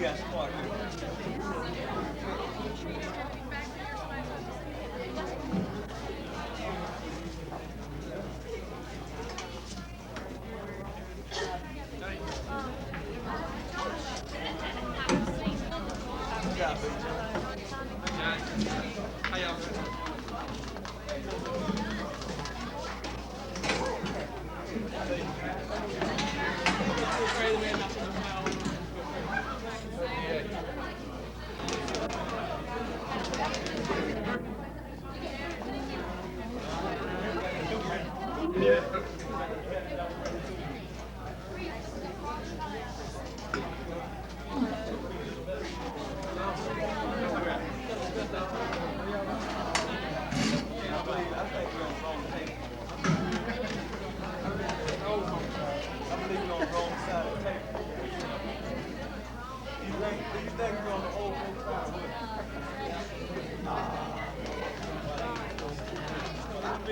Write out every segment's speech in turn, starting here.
got smart. Good job, Big John. How y'all Chris,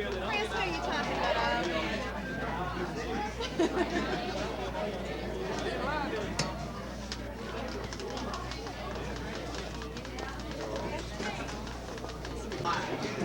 who are you talking about?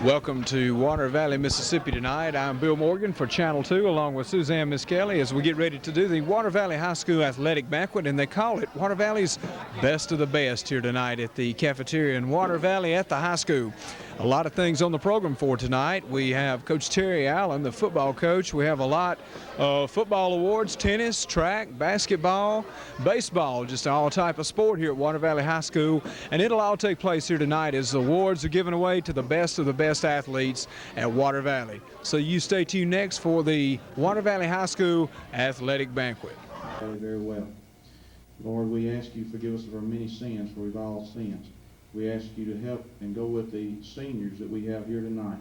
Welcome to Water Valley, Mississippi tonight. I'm Bill Morgan for Channel 2 along with Suzanne Miskelly as we get ready to do the Water Valley High School Athletic Banquet, and they call it Water Valley's Best of the Best here tonight at the cafeteria in Water Valley at the high school. A lot of things on the program for tonight. We have Coach Terry Allen, the football coach. We have a lot of football awards, tennis, track, basketball, baseball, just all type of sport here at Water Valley High School. And it'll all take place here tonight as the awards are given away to the best of the best athletes at Water Valley. So you stay tuned next for the Water Valley High School Athletic Banquet. Very well. Lord, we ask you to forgive us of our many sins, for we've all sinned. We ask you to help and go with the seniors that we have here tonight.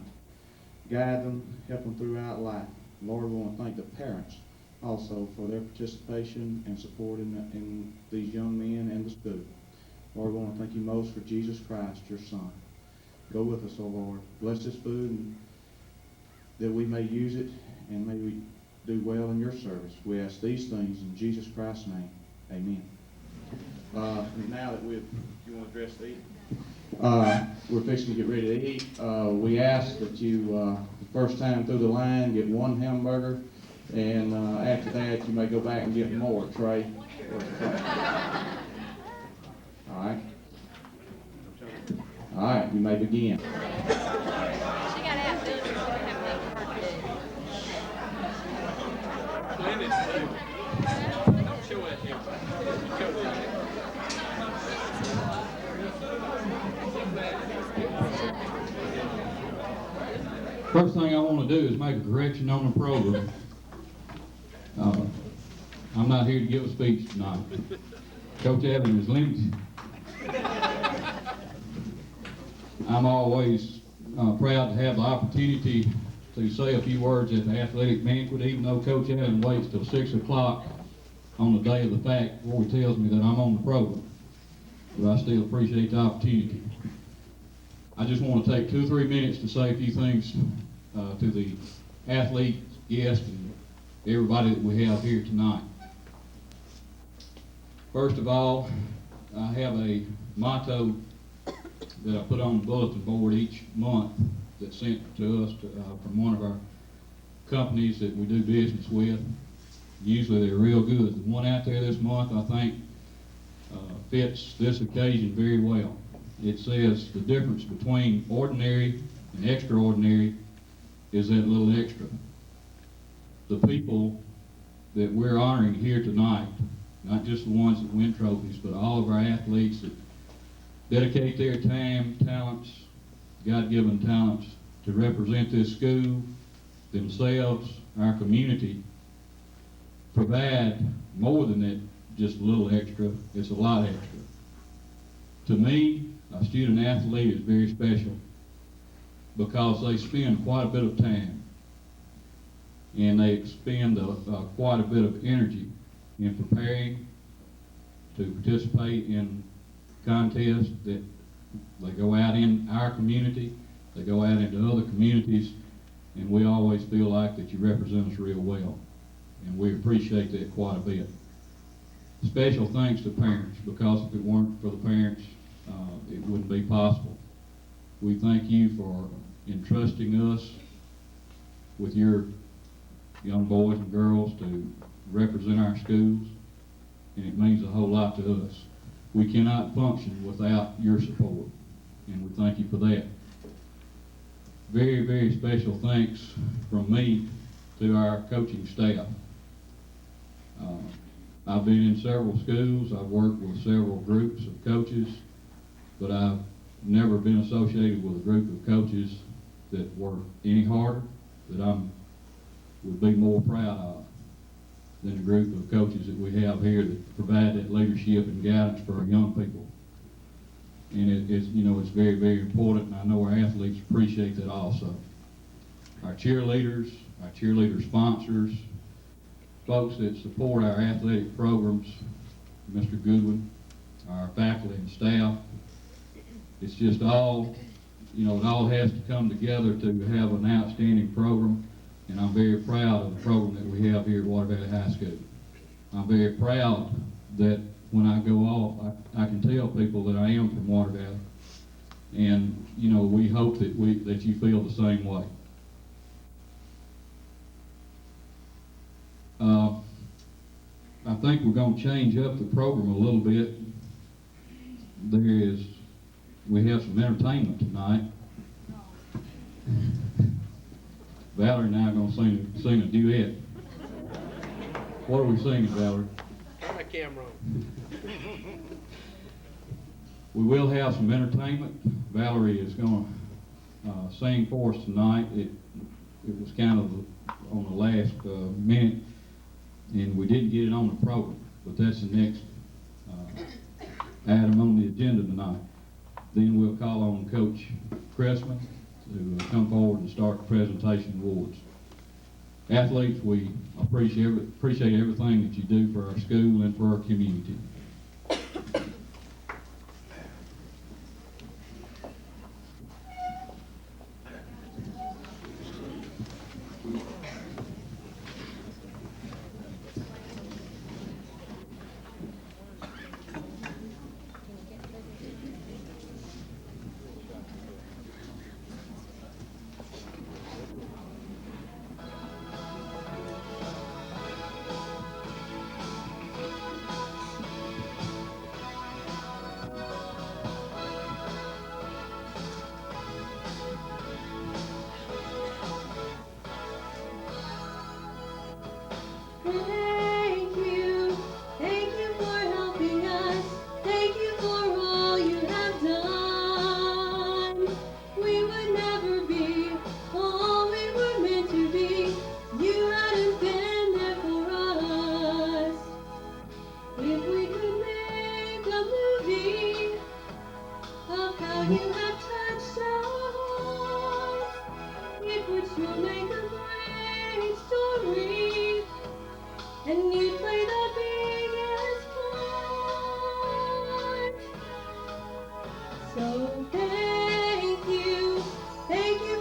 Guide them, help them throughout life. Lord, we want to thank the parents also for their participation and support in these young men and the school. Lord, we want to thank you most for Jesus Christ, your Son. Go with us, O Lord. Bless this food and that we may use it and may we do well in your service. We ask these things in Jesus Christ's name. Amen. Now that you want to address the eating? We're fixing to get ready to eat. We ask that you, the first time through the line, get one hamburger, and after that, you may go back and get more. Trey? All right. All right, you may begin. She got out doing First thing I want to do is make a correction on the program. I'm not here to give a speech tonight. Coach Evans is limited. I'm always proud to have the opportunity to say a few words at the athletic banquet, even though Coach Evans waits till 6 o'clock on the day of the fact before he tells me that I'm on the program. But I still appreciate the opportunity. I just want to take 2 or 3 minutes to say a few things to the athletes, guests, and everybody that we have here tonight. First of all, I have a motto that I put on the bulletin board each month that's sent to us from one of our companies that we do business with. Usually they're real good. The one out there this month I think fits this occasion very well. It says the difference between ordinary and extraordinary is that little extra. The people that we're honoring here tonight, not just the ones that win trophies, but all of our athletes that dedicate their time, talents, God-given talents to represent this school, themselves, our community, provide more than that, just a little extra. It's a lot extra. To me, a student athlete is very special because they spend quite a bit of time and they expend quite a bit of energy in preparing to participate in contests that they go out in our community, they go out into other communities, and we always feel like that you represent us real well, and we appreciate that quite a bit. special thanks to parents, because if it weren't for the parents, it wouldn't be possible. We thank you for entrusting us with your young boys and girls to represent our schools, and it means a whole lot to us. We cannot function without your support, and we thank you for that. Very, very special thanks from me to our coaching staff. I've been in several schools, I've worked with several groups of coaches, but I've never been associated with a group of coaches that were any harder, that I would be more proud of than the group of coaches that we have here that provide that leadership and guidance for our young people. And it's very, very important, and I know our athletes appreciate that also. Our cheerleaders, our cheerleader sponsors, folks that support our athletic programs, Mr. Goodwin, our faculty and staff, it's just all, it all has to come together to have an outstanding program, and I'm very proud of the program that we have here at Water Valley High School. I'm very proud that when I go off, I can tell people that I am from Water Valley, and we hope that you feel the same way. I think we're going to change up the program a little bit. We have some entertainment tonight. Valerie and I are going to sing a duet. What are we singing, Valerie? Turn my camera on. We will have some entertainment. Valerie is going to sing for us tonight. It was kind of on the last minute, and we didn't get it on the program, but that's the next item on the agenda tonight. Then we'll call on Coach Cressman to come forward and start the presentation awards. Athletes, we appreciate everything that you do for our school and for our community. Thank you for helping us. Thank you for all you have done. We would never be all we were meant to be. You hadn't been there for us. If we could make a movie of how you have touched our hearts, it would sure make a great story. And you play the biggest part. So thank you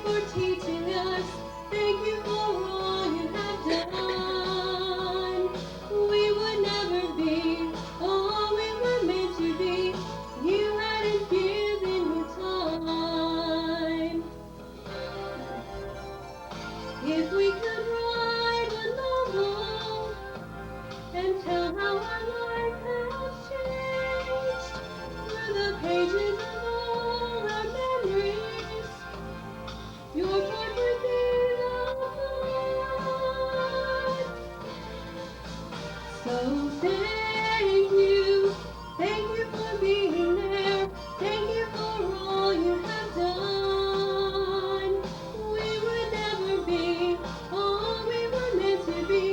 for teaching us. Thank you for all you have done. We would never be all we were meant to be. You hadn't given me time. If we could write a novel and tell how our life has changed through the pages of all our memories, your part would be the heart. So thank you for being there. Thank you for all you have done. We would never be all we were meant to be.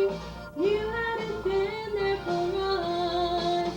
You hadn't been there for us.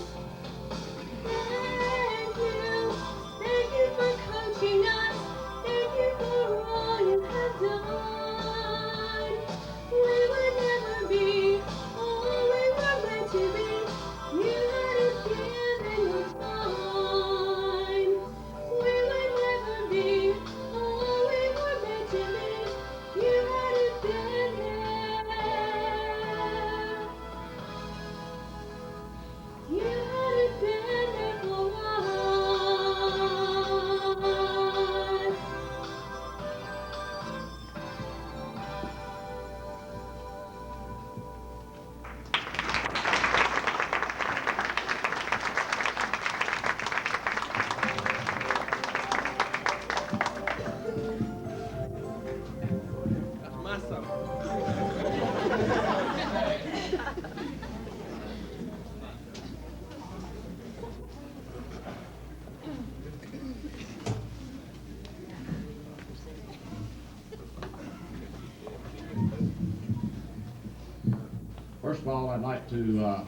of all, I'd like to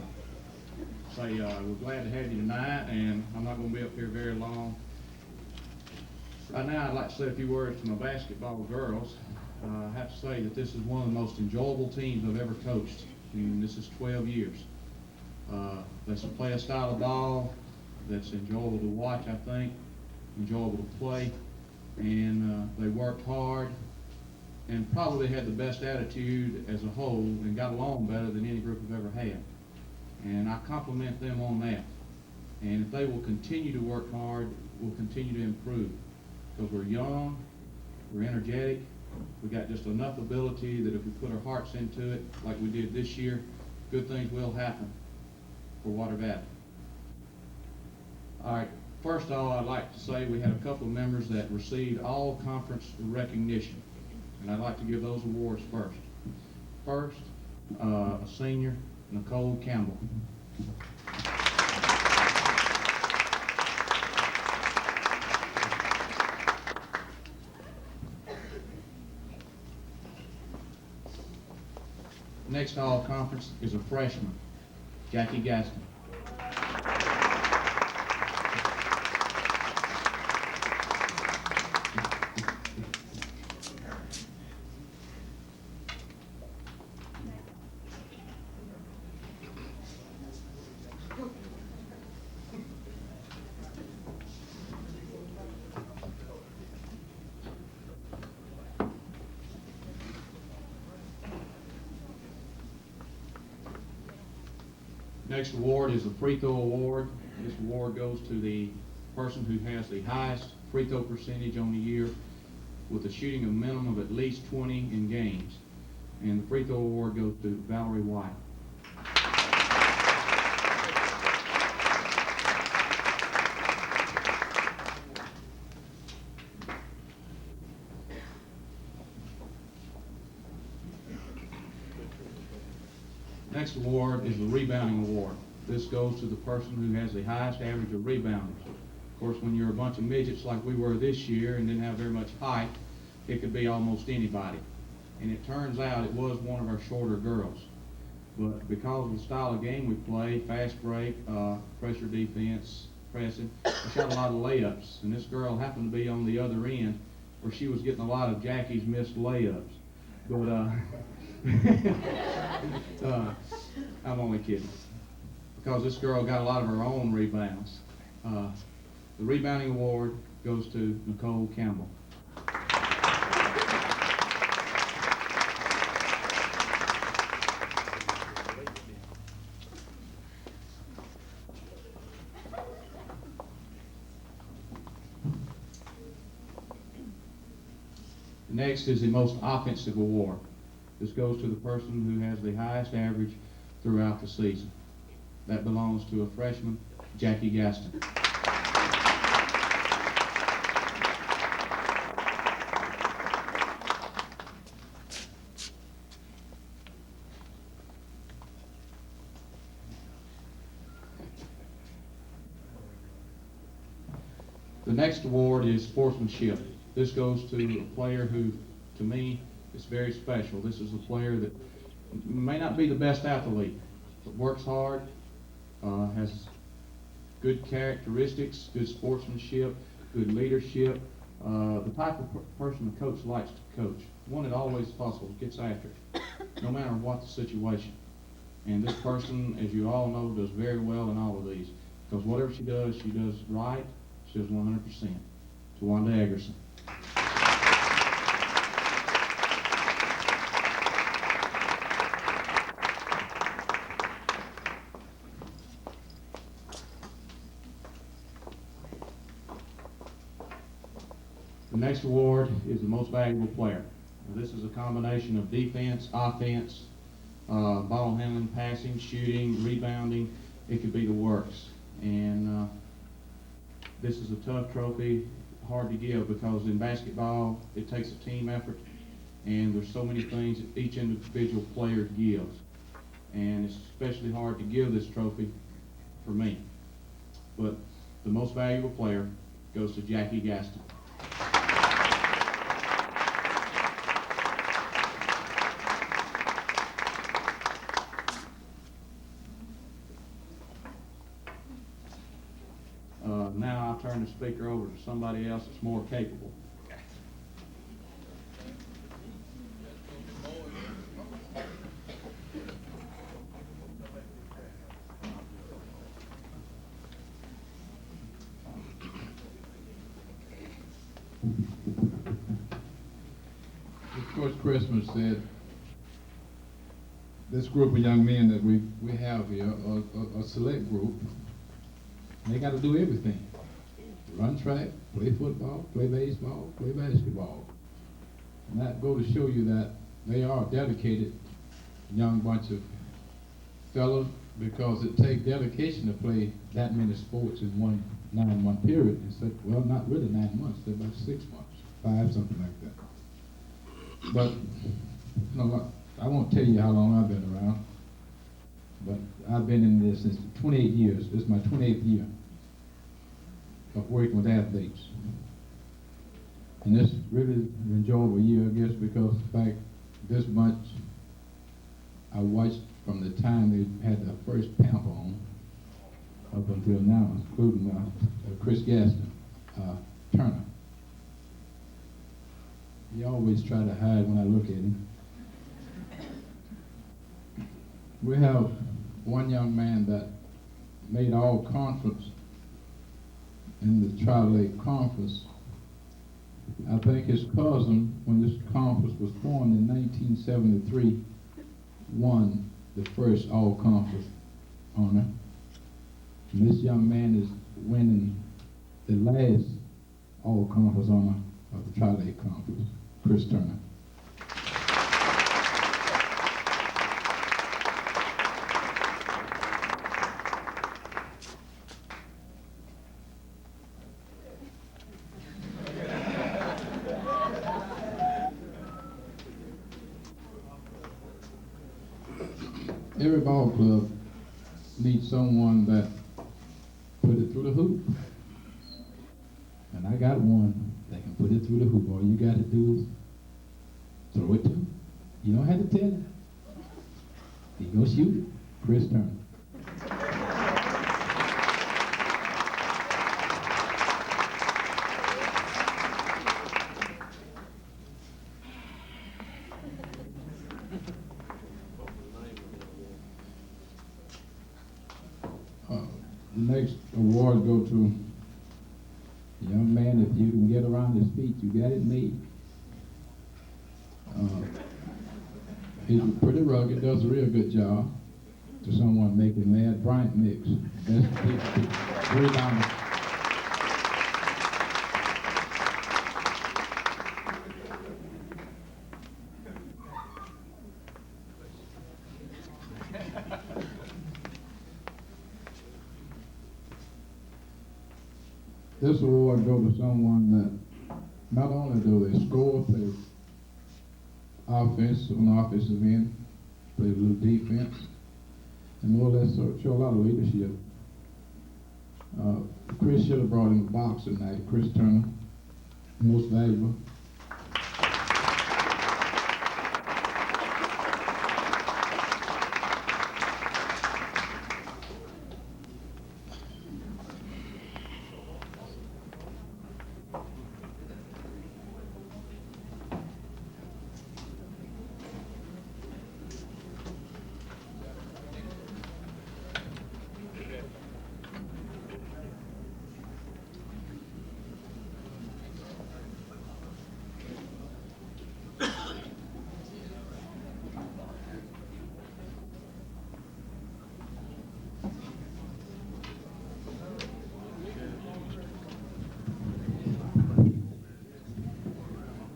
say we're glad to have you tonight, and I'm not going to be up here very long. Right now, I'd like to say a few words to my basketball girls. I have to say that this is one of the most enjoyable teams I've ever coached, and this is 12 years. They play a style of ball that's enjoyable to watch, I think, enjoyable to play, and they worked hard and probably had the best attitude as a whole and got along better than any group I've ever had. And I compliment them on that. And if they will continue to work hard, we'll continue to improve. Because we're young, we're energetic, we got just enough ability that if we put our hearts into it, like we did this year, good things will happen for Water Valley. All right, first of all, I'd like to say we had a couple of members that received all conference recognition, and I'd like to give those awards first. First, a senior, Nicole Campbell. Next all conference is a freshman, Jackie Gaston. Next award is the free throw award. This award goes to the person who has the highest free throw percentage on the year with a shooting a minimum of at least 20 in games. And the free throw award goes to Valerie White. Next award is the rebounding award. This goes to the person who has the highest average of rebounders. Of course, when you're a bunch of midgets like we were this year and didn't have very much height, it could be almost anybody. And it turns out it was one of our shorter girls. But because of the style of game we play, fast break, pressure defense, pressing, we shot a lot of layups. And this girl happened to be on the other end where she was getting a lot of Jackie's missed layups. But I'm only kidding. Because this girl got a lot of her own rebounds. The rebounding award goes to Nicole Campbell. Next is the most offensive award. This goes to the person who has the highest average throughout the season. That belongs to a freshman, Jackie Gaston. The next award is sportsmanship. This goes to a player who, to me, is very special. This is a player that may not be the best athlete, but works hard, has good characteristics, good sportsmanship, good leadership, the type of person the coach likes to coach. One that always hustles, gets after it, no matter what the situation. And this person, as you all know, does very well in all of these, because whatever she does right, she does 100%. Tawanda Eggerson. The next award is the most valuable player. Now, this is a combination of defense, offense, ball handling, passing, shooting, rebounding. It could be the works. And this is a tough trophy, hard to give, because in basketball it takes a team effort, and there's so many things that each individual player gives. And it's especially hard to give this trophy for me. But the most valuable player goes to Jackie Gaston. now I'll turn the speaker over to somebody else that's more capable. Of course, Christmas said, this group of young men that we have here are a select group. They got to do everything. Run track, play football, play baseball, play basketball. And that go to show you that they are a dedicated young bunch of fellows, because it takes dedication to play that many sports in one 9-month period. Instead, well, not really 9 months, they're about 6 months, 5, something like that. But, you know what, I won't tell you how long I've been around, but I've been in this since 28 years. This is my 28th year of working with athletes. And this really an enjoyable year, I guess, because in fact, this bunch I watched from the time they had their first pamper on up until now, including Chris Gaston, Turner. He always try to hide when I look at him. We have one young man that made all conference in the Tri-Lake Conference. I think his cousin, when this conference was formed in 1973, won the first all-conference honor. And this young man is winning the last all-conference honor of the Tri-Lake Conference, Chris Turner. Every ball club needs someone that put it through the hoop. And I got one that can put it through the hoop. All you got to do is throw it to him. You don't have to tell him. He gonna shoot it. Chris Turner. The next award go to a young man. If you can get around his feet, you got it made. He's pretty rugged, does a real good job. To someone making mad, Bryant Mix. Best rebounder. This award go to someone that not only do they score, play offense on the offensive end, play a little defense, and more or less show a lot of leadership. Chris should have brought in a box tonight. Chris Turner, most valuable.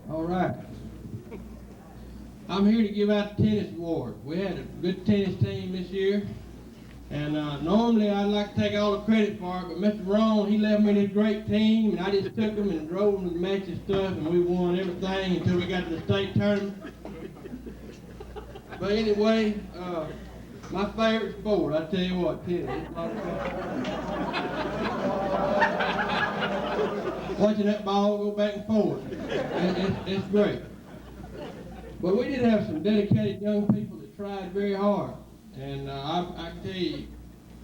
All right. I'm here to give out the tennis award. We had a good tennis team this year. And normally I'd like to take all the credit for it, but Mr. Ron, he left me this great team, and I just took them and drove them to the match and stuff, and we won everything until we got to the state tournament. But anyway, my favorite sport, I tell you what, tennis. It's a lot of fun. Watching that ball go back and forth, it's great. But we did have some dedicated young people that tried very hard. And I can tell you,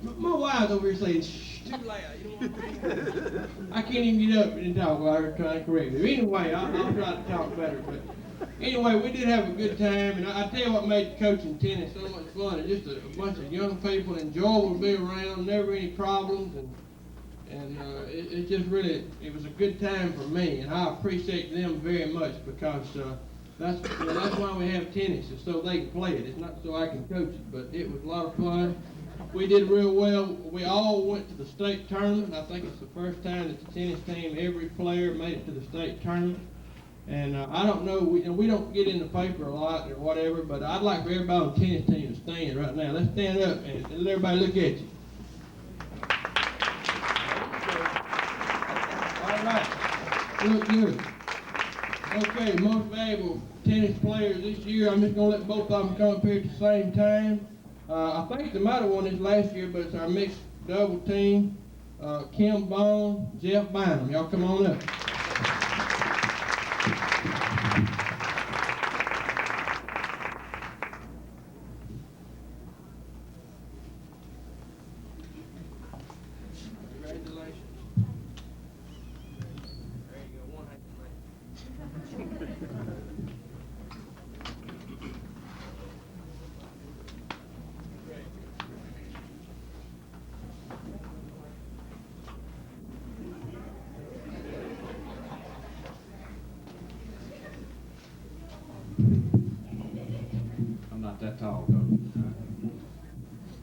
My wife's over here saying, shh, too loud. You know what I mean? I can't even get up and talk while her trying to correct me. Anyway, I'll try to talk better. But anyway, we did have a good time, and I tell you what made coaching tennis so much fun. It's just a bunch of young people, enjoyable to be around, never any problems, and it just really, it was a good time for me, and I appreciate them very much because that's why we have tennis, is so they can play it. It's not so I can coach it, but it was a lot of fun. We did real well. We all went to the state tournament. I think it's the first time that the tennis team, every player made it to the state tournament. And I don't know, we don't get in the paper a lot or whatever, but I'd like for everybody on the tennis team to stand right now. Let's stand up and let everybody look at you. All right, look good. Okay, most valuable tennis players this year. I'm just going to let both of them come up here at the same time. I think they might have won this last year, but it's our mixed double team. Kim Bone, Jeff Bynum. Y'all come on up. Congratulations. There you go. One I'm not that tall, though.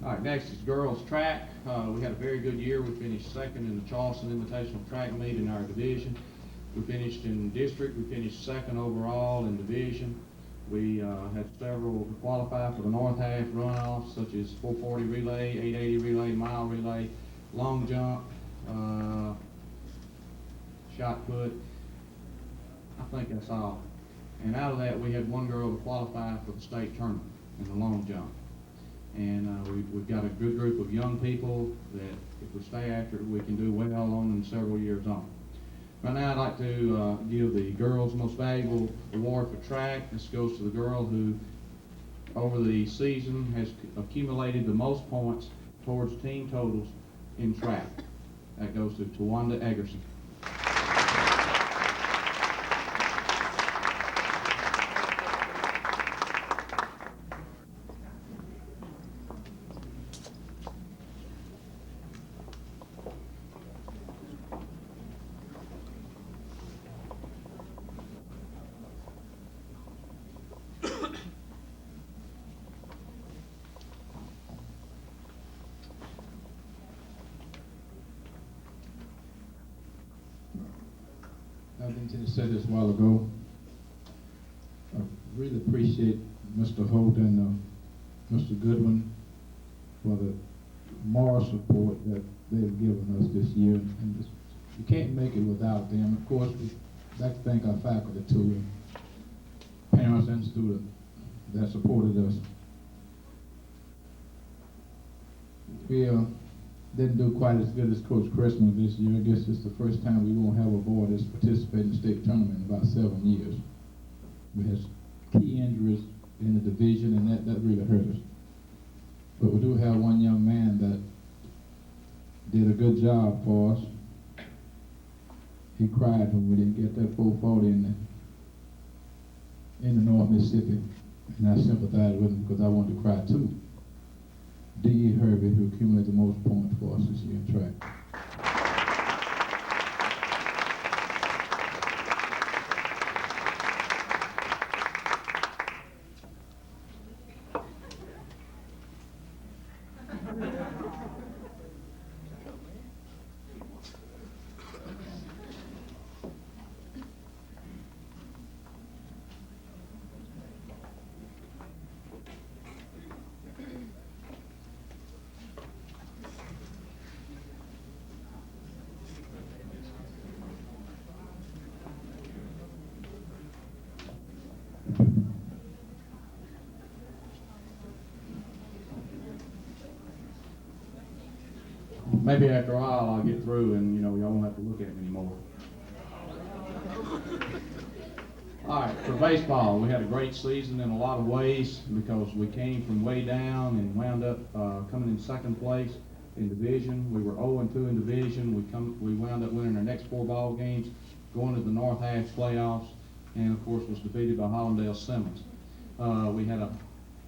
All right, next is girls track. We had a very good year. We finished second in the Charleston Invitational Track Meet in our division. We finished in district. We finished second overall in division. We had several qualify for the north half runoffs, such as 440 relay, 880 relay, mile relay, long jump, shot put. I think that's all. And out of that, we had one girl to qualify for the state tournament in the long jump. And we've got a good group of young people that, if we stay after it, we can do well on them several years on. Right now, I'd like to give the girls' most valuable award for track. This goes to the girl who, over the season, has accumulated the most points towards team totals in track. That goes to Tawanda Eggerson. I intended to say this a while ago. I really appreciate Mr. Holt and Mr. Goodwin for the moral support that they've given us this year. And this, you can't make it without them. Of course, we'd like to thank our faculty too, and parents and students that supported us. We didn't do quite as good as Coach Christmas this year. I guess it's the first time we won't have a boy that's participated in the state tournament in about 7 years. We had key injuries in the division, and that really hurt us. But we do have one young man that did a good job for us. He cried when we didn't get that 440 in the North Mississippi, and I sympathized with him because I wanted to cry too. D.E. Herbie, who accumulated the most points for us this year in track. Maybe after a while I'll get through and, y'all won't have to look at me anymore. All right, for baseball, we had a great season in a lot of ways because we came from way down and wound up coming in second place. in division. We were 0-2 in division. We wound up winning our next 4 ball games, going to the North Half playoffs, and of course was defeated by Hollandale Simmons. We had a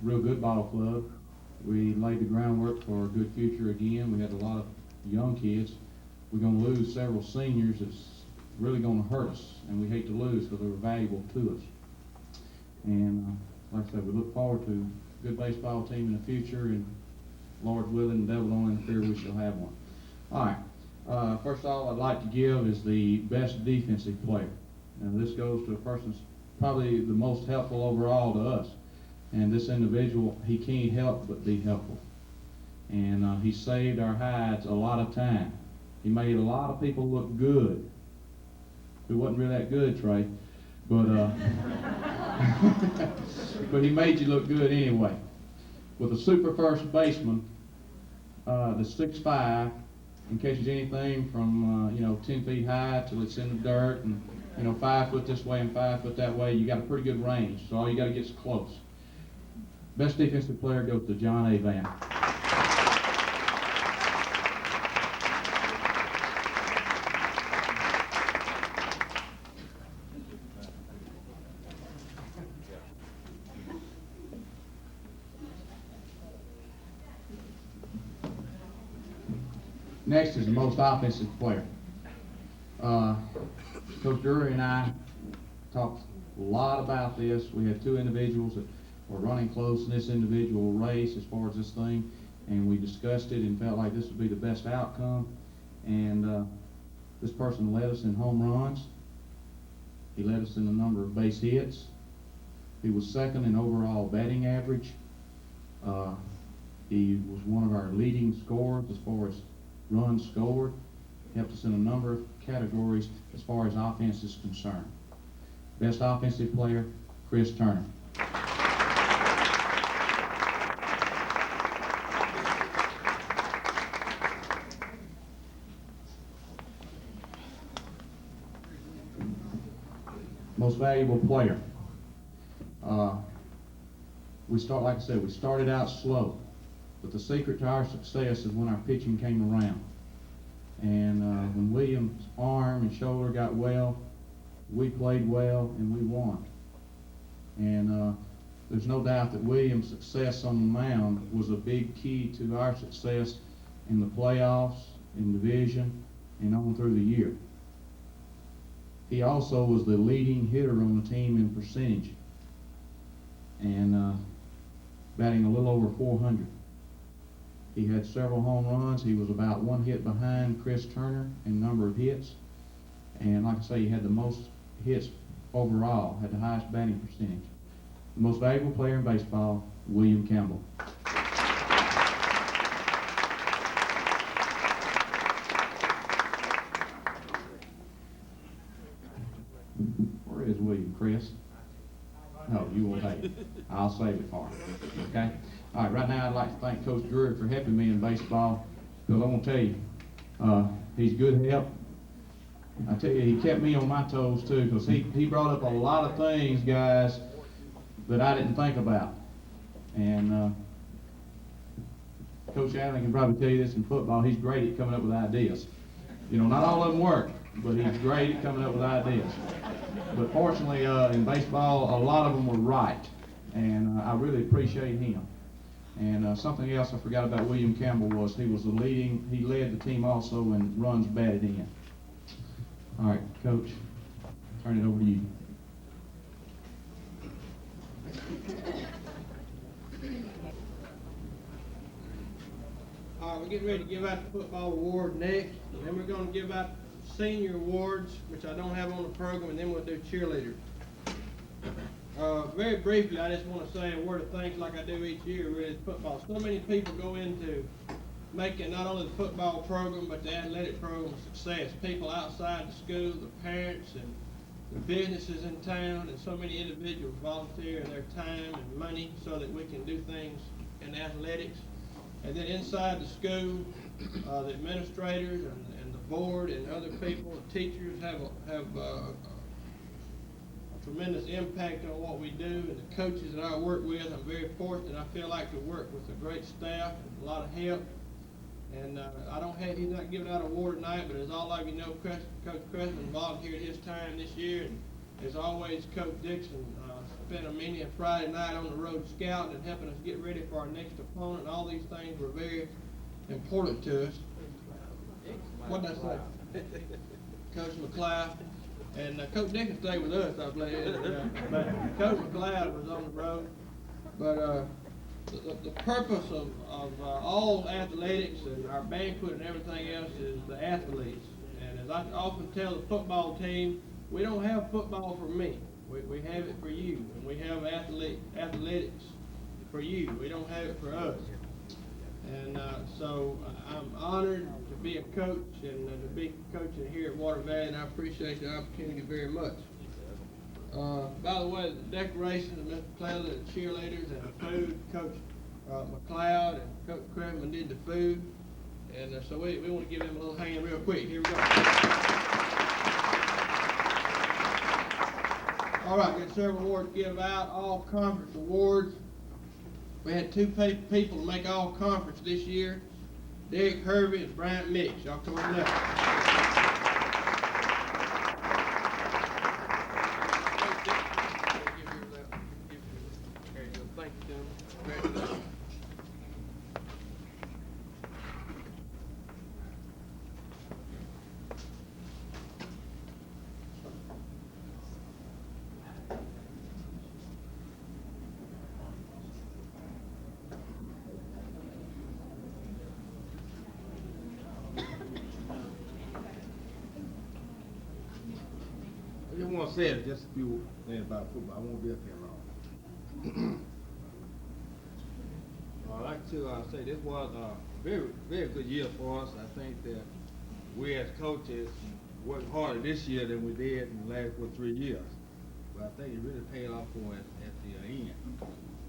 real good ball club. We laid the groundwork for a good future again. We had a lot of young kids. We're going to lose several seniors. It's really going to hurt us, and we hate to lose because they were valuable to us. And like I said, we look forward to a good baseball team in the future, and Lord willing, the devil don't interfere, we shall have one. All right. First of all, I'd like to give is the best defensive player. And this goes to a person that's probably the most helpful overall to us. And this individual, he can't help but be helpful. And he saved our hides a lot of time. He made a lot of people look good. It wasn't really that good, Trey, but but he made you look good anyway. With a super first baseman that's 6'5", and catches anything from 10 feet high till it's in the dirt, and 5 foot this way and 5 foot that way, you got a pretty good range. So all you got to get is close. Best defensive player goes to John A. Van. Next is the most offensive player. Coach Drury and I talked a lot about this. We had 2 individuals that were running close in this individual race as far as this thing, and we discussed it and felt like this would be the best outcome. And this person led us in home runs. He led us in the number of base hits. He was second in overall batting average. He was one of our leading scorers as far as runs scored. Helped us in a number of categories as far as offense is concerned. Best offensive player, Chris Turner. Most valuable player. Like I said, we started out slow, but the secret to our success is when our pitching came around. And when William's arm and shoulder got well, we played well and we won. And there's no doubt that William's success on the mound was a big key to our success in the playoffs, in division, and on through the year. He also was the leading hitter on the team in percentage, and batting a little over 400. He had several home runs. He was about 1 hit behind Chris Turner in number of hits. And like I say, he had the most hits overall, had the highest batting percentage. The most valuable player in baseball, William Campbell. Where is William, Chris? No, you won't take it. I'll save it for him. Okay? All right, right now I'd like to thank Coach Drury for helping me in baseball, because I want to tell you, he's good help. I tell you, he kept me on my toes too, because he brought up a lot of things, guys, that I didn't think about. And Coach Allen can probably tell you this in football, he's great at coming up with ideas. Not all of them work, but he's great at coming up with ideas. But fortunately, in baseball, a lot of them were right, and I really appreciate him. And something else I forgot about William Campbell was he led the team also in runs batted in. All right, Coach, turn it over to you. All right, we're getting ready to give out the football award next. Then we're going to give out senior awards, which I don't have on the program, and then we'll do cheerleaders. Very briefly, I just want to say a word of thanks like I do each year with football. So many people go into making not only the football program, but the athletic program a success. People outside the school, the parents, and the businesses in town, and so many individuals volunteer their time and money so that we can do things in athletics. And then inside the school, the administrators and the board and other people, the teachers have a tremendous impact on what we do, and the coaches that I work with. I'm very fortunate. I feel like to work with a great staff and a lot of help. And he's not giving out an award tonight, but as all of you know, Coach Cressman volunteered his time this year, and as always, Coach Dixon spent many a Friday night on the road scouting and helping us get ready for our next opponent. And all these things were very important to us. What did I say? Coach McLeod. And Coach Dixon stayed with us, I believe. But Coach McLeod was on the road. But the purpose of all athletics and our banquet and everything else is the athletes. And as I often tell the football team, we don't have football for me. We have it for you. And we have athletics for you. We don't have it for us. And so I'm honored to be a coach and to be coaching here at Water Valley, and I appreciate the opportunity very much. By the way, the decorations of Mr. Cleather, the cheerleaders, and the food, Coach McLeod and Coach Crevman did the food. And so we want to give them a little hand real quick. Here we go. All right, got several awards to give out, all conference awards. We had two people to make all conference this year, Derek Hervey and Bryant Mix. Y'all come on up. Thank you, gentlemen. Congratulations. I just want to say just a few things about football. I won't be up here long. I'd like to say this was a very, very good year for us. I think that we as coaches worked harder this year than we did in the last 3 years. But I think it really paid off for us at the end.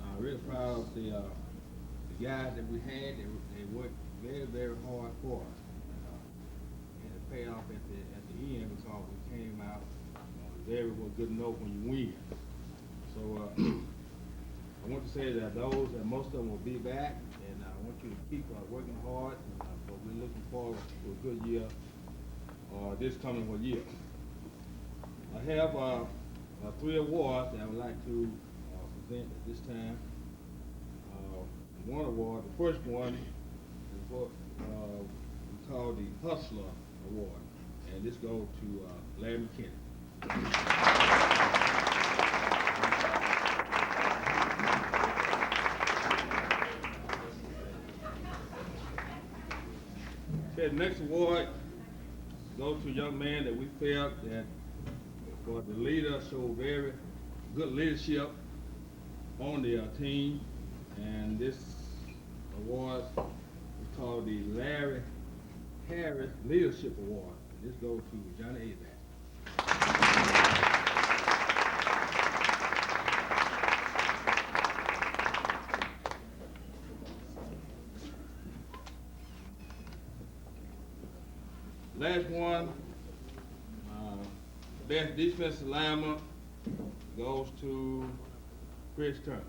I'm really proud of the guys that we had. They worked very, very hard for us. And it paid off at the end because we came out very well good enough when you win. So I want to say that most of them will be back, and I want you to keep working hard. But we're looking forward to a good year this coming year. I have 3 awards that I would like to present at this time. One award, the first one is what we call the Hustler Award, and this goes to Larry McKinney. Okay, the next award goes to a young man that we felt that for the leader showed very good leadership on the team, and this award is called the Larry Harris Leadership Award. This goes to Johnny Azak. Last one, best defensive lineman goes to Chris Turner.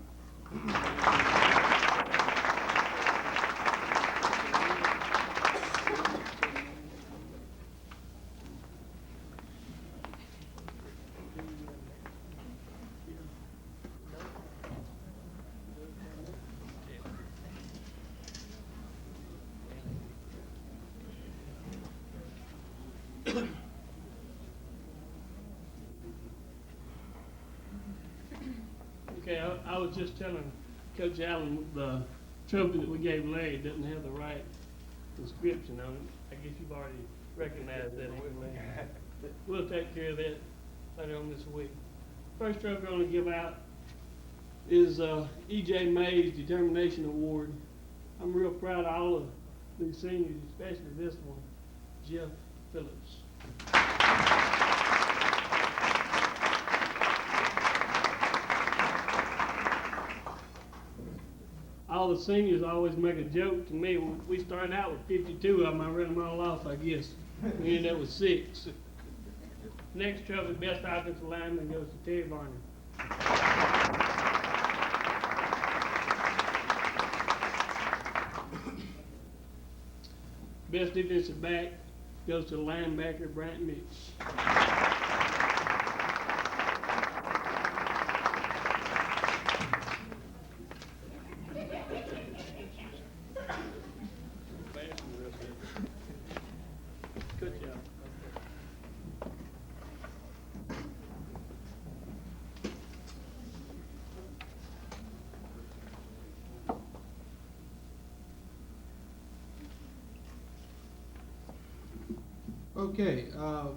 Okay, I was just telling Coach Allen the trophy that we gave Larry doesn't have the right inscription on it. I guess you've already recognized that anyway. We'll take care of that later on this week. First trophy I'm going to give out is E.J. Mays Determination Award. I'm real proud of all of these seniors, especially this one, Jeff Phillips. All the seniors always make a joke to me. We started out with 52 of them. I read them all off, I guess. We ended up with 6. Next trophy, best offensive lineman, goes to Terry Varney. Best defensive back goes to linebacker Brant Mix. Good job. Okay,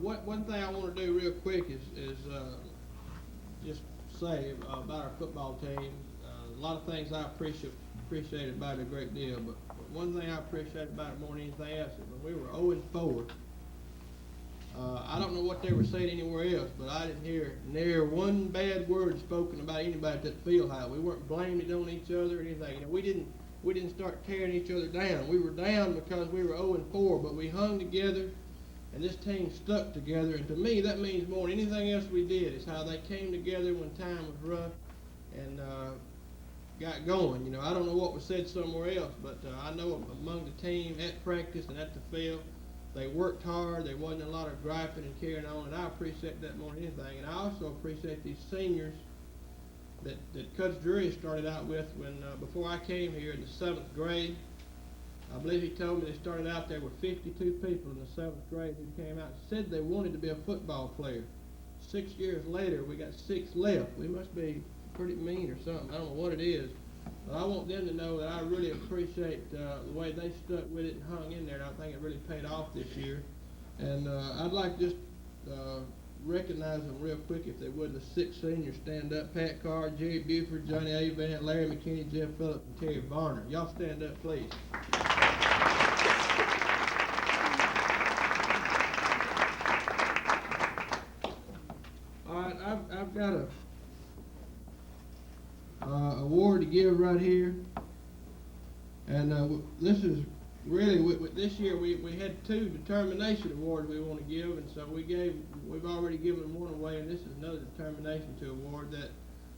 one thing I want to do real quick is just say about our football team. A lot of things I appreciate about it a great deal, but one thing I appreciate about it more than anything else is when we were 0-4. I don't know what they were saying anywhere else, but I didn't hear near one bad word spoken about anybody at that field house. We weren't blaming it on each other or anything. You know, we didn't start tearing each other down. We were down because we were 0-4, but we hung together. And this team stuck together, and to me that means more than anything else we did. Is how they came together when time was rough and got going. You know, I don't know what was said somewhere else, but I know among the team at practice and at the field, they worked hard. There wasn't a lot of griping and carrying on, and I appreciate that more than anything. And I also appreciate these seniors that Coach Drury started out with when before I came here in the 7th grade. I believe he told me they started out there with 52 people in the 7th grade who came out and said they wanted to be a football player. 6 years later, we got 6 left. We must be pretty mean or something. I don't know what it is. But I want them to know that I really appreciate the way they stuck with it and hung in there, and I think it really paid off this year. And I'd like to just recognize them real quick, if they would. The 6 seniors stand up. Pat Carr, Jerry Buford, Johnny Avant, Larry McKinney, Jeff Phillips, and Terry Varner. Y'all stand up, please. All right, I've got a award to give right here, and this is really this year we had 2 determination awards we want to give, and so we've already given one away, and this is another determination to award. That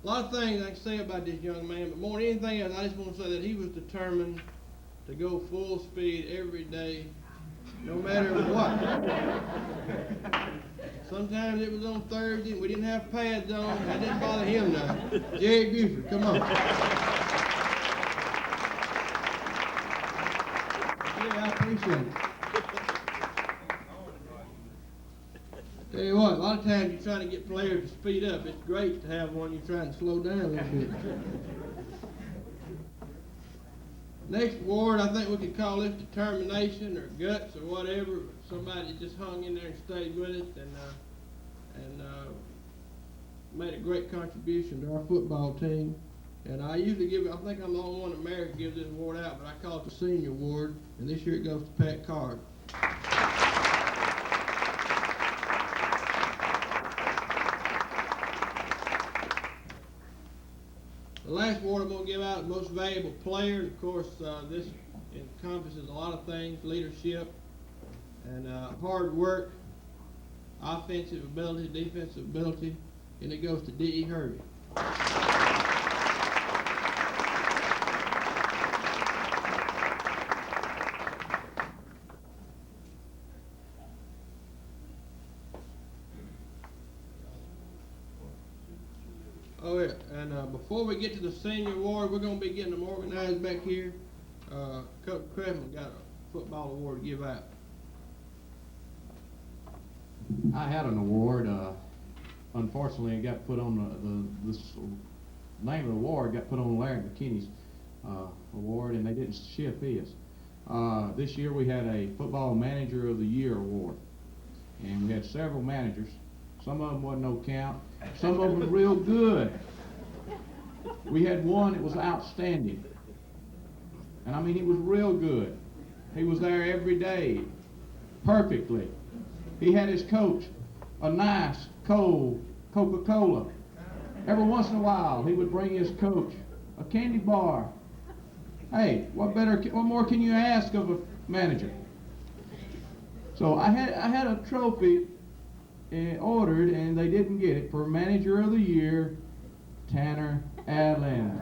a lot of things I can say about this young man, but more than anything else, I just want to say that he was determined to go full speed every day, no matter what. Sometimes it was on Thursday and we didn't have pads on. That didn't bother him none. Jerry Buford, come on. Yeah, I appreciate it. Tell you what, a lot of times you're trying to get players to speed up. It's great to have one you're trying to slow down a little bit. Next award, I think we could call this determination or guts or whatever. Somebody just hung in there and stayed with it and made a great contribution to our football team. And I usually give it, I think I'm the only one in America who gives this award out, but I call it the senior award, and this year it goes to Pat Carr. The last award I'm going to give out is most valuable player. Of course, this encompasses a lot of things: leadership and hard work, offensive ability, defensive ability, and it goes to D.E. Hervey. Oh yeah, and before we get to the senior award, we're going to be getting them organized back here. Coach Crevin got a football award to give out. I had an award. Unfortunately, it got put on the name of the award got put on Larry McKinney's award, and they didn't shift his. This year we had a Football Manager of the Year award, and we had several managers. Some of them wasn't no count. Some of them were real good. We had one that was outstanding, and I mean he was real good. He was there every day, perfectly. He had his coach a nice, cold Coca-Cola. Every once in a while, he would bring his coach a candy bar. Hey, what more can you ask of a manager? So I had a trophy ordered, and they didn't get it, for Manager of the Year, Tanner Allen.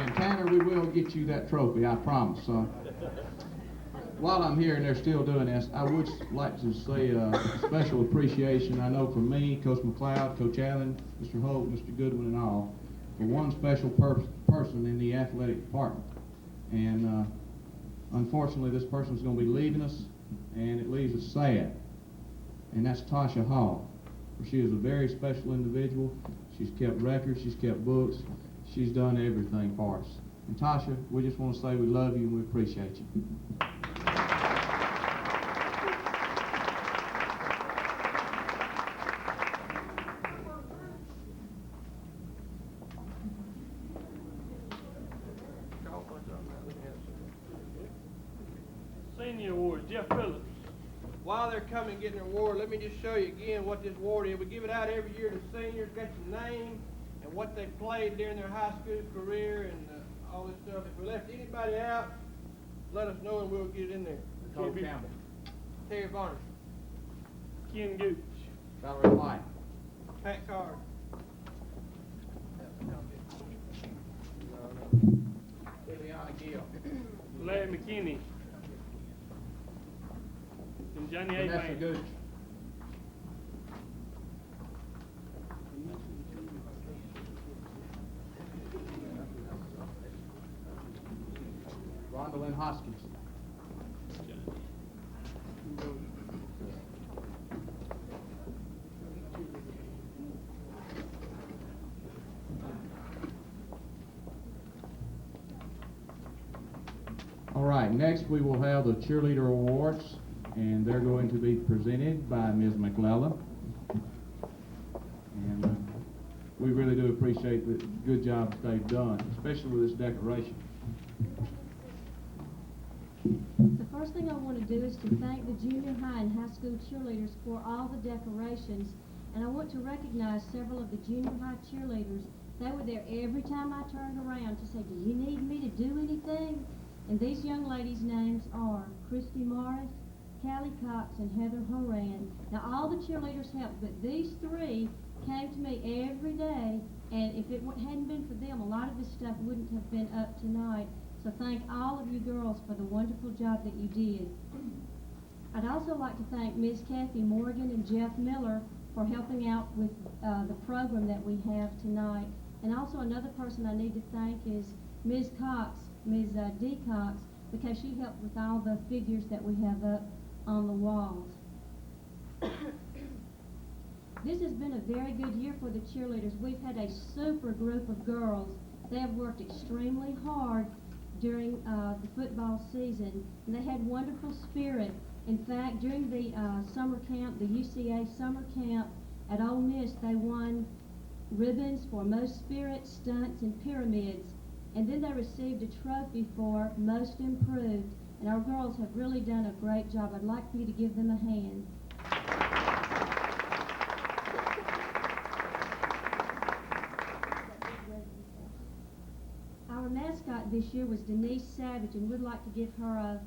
And Tanner, we will get you that trophy, I promise. While I'm here and they're still doing this, I would like to say a special appreciation, I know from me, Coach McLeod, Coach Allen, Mr. Holt, Mr. Goodwin, and all, for one special person in the athletic department. And unfortunately, this person's going to be leaving us, and it leaves us sad. And that's Tasha Hall. She is a very special individual. She's kept records, she's kept books, she's done everything for us. And Tasha, we just want to say we love you and we appreciate you. Senior award, Jeff Phillips. While they're coming getting their award, let me just show you again what this award is. We give it out every year to seniors, got your name and what they played during their high school career and all this stuff. If we left anybody out, let us know and we'll get it in there. Tom Campbell. Terry Varner. Ken Gooch. Valerie White. Pat Carr. Liliana Gill. Larry McKinney. And Johnny A. Vanessa Bain. Gooch. Rondalyn Hoskins. All right, next we will have the cheerleader awards, and they're going to be presented by Ms. McLellan. And we really do appreciate the good job that they've done, especially with this decoration. The first thing I want to do is to thank the junior high and high school cheerleaders for all the decorations, and I want to recognize several of the junior high cheerleaders. They were there every time I turned around to say, do you need me to do anything? And these young ladies' names are Christy Morris, Callie Cox, and Heather Horan. Now all the cheerleaders helped, but these three came to me every day, and if it hadn't been for them, a lot of this stuff wouldn't have been up tonight. So thank all of you girls for the wonderful job that you did. I'd also like to thank Ms. Kathy Morgan and Jeff Miller for helping out with the program that we have tonight. And also another person I need to thank is Ms. Cox, Ms. D. Cox, because she helped with all the figures that we have up on the walls. This has been a very good year for the cheerleaders. We've had a super group of girls. They have worked extremely hard during the football season, and they had wonderful spirit. In fact, during the summer camp, the UCA summer camp at Ole Miss, they won ribbons for most spirit, stunts, and pyramids. And then they received a trophy for most improved. And our girls have really done a great job. I'd like for you to give them a hand. Our mascot this year was Denise Savage, and we'd like to give her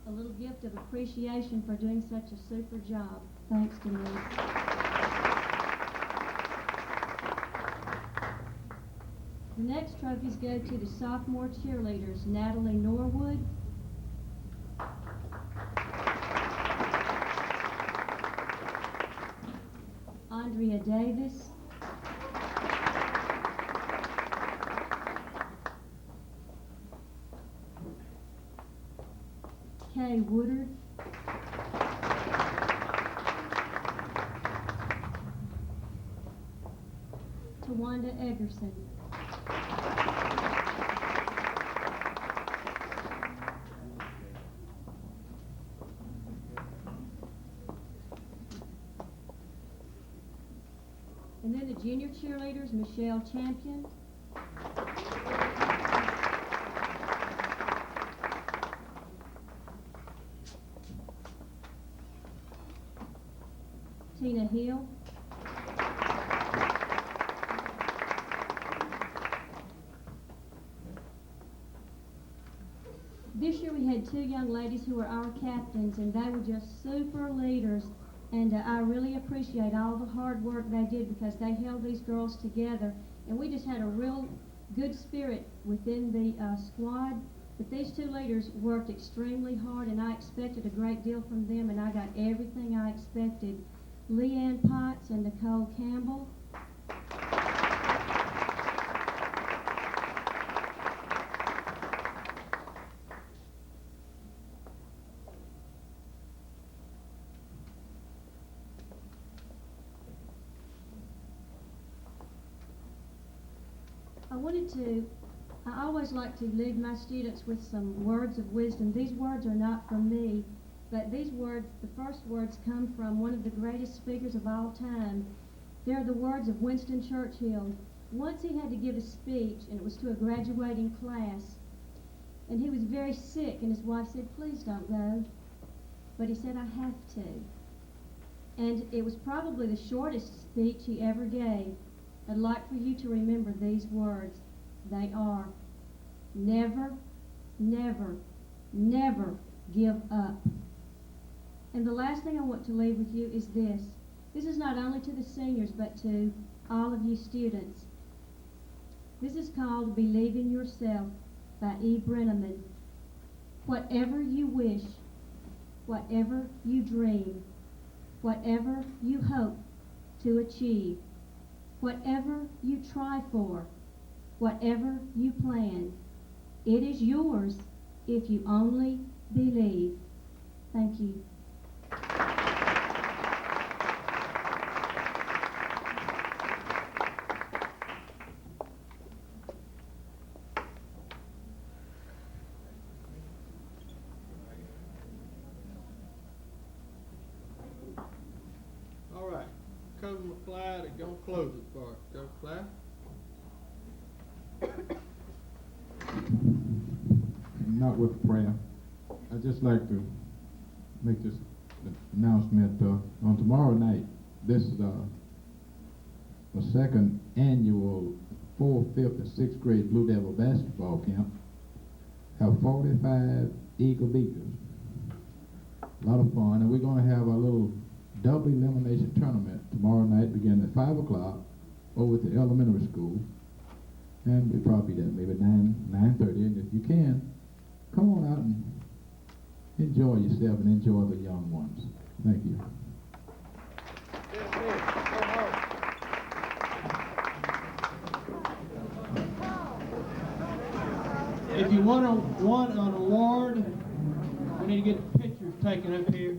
a little gift of appreciation for doing such a super job. Thanks, Denise. The next trophies go to the sophomore cheerleaders, Natalie Norwood, Andrea Davis, Kay Woodard, Tawanda Eggerson. And then the junior cheerleaders, Michelle Champion, Tina Hill, this year we had two young ladies who were our captains, and they were just super leaders. And I really appreciate all the hard work they did because they held these girls together. And we just had a real good spirit within the squad. But these two leaders worked extremely hard, and I expected a great deal from them, and I got everything I expected. Leanne Potts and Nicole Campbell. I always like to lead my students with some words of wisdom. These words are not from me, but these words, the first words come from one of the greatest speakers of all time. They're the words of Winston Churchill. Once he had to give a speech, and it was to a graduating class, and he was very sick, and his wife said, "Please don't go." But he said, "I have to." And it was probably the shortest speech he ever gave. I'd like for you to remember these words. They are, never, never, never give up. And the last thing I want to leave with you is this. This is not only to the seniors, but to all of you students. This is called Believe in Yourself by E. Brenneman. Whatever you wish, whatever you dream, whatever you hope to achieve, whatever you try for, whatever you plan, it is yours if you only believe. Thank you. All right, Coach McFly, they're gonna close it for us. Coach McFly? Not with prayer. I'd just like to make this announcement. On tomorrow night, this is the second annual 4th, 5th, and 6th grade Blue Devil basketball camp. Have 45 Eagle Beaters. A lot of fun, and we're going to have a little double elimination tournament tomorrow night, beginning at 5 o'clock over at the elementary school. And we'll probably be there maybe 9:30, and if you can, come on out and enjoy yourself and enjoy the young ones. Thank you. If you want an award, we need to get the pictures taken up here.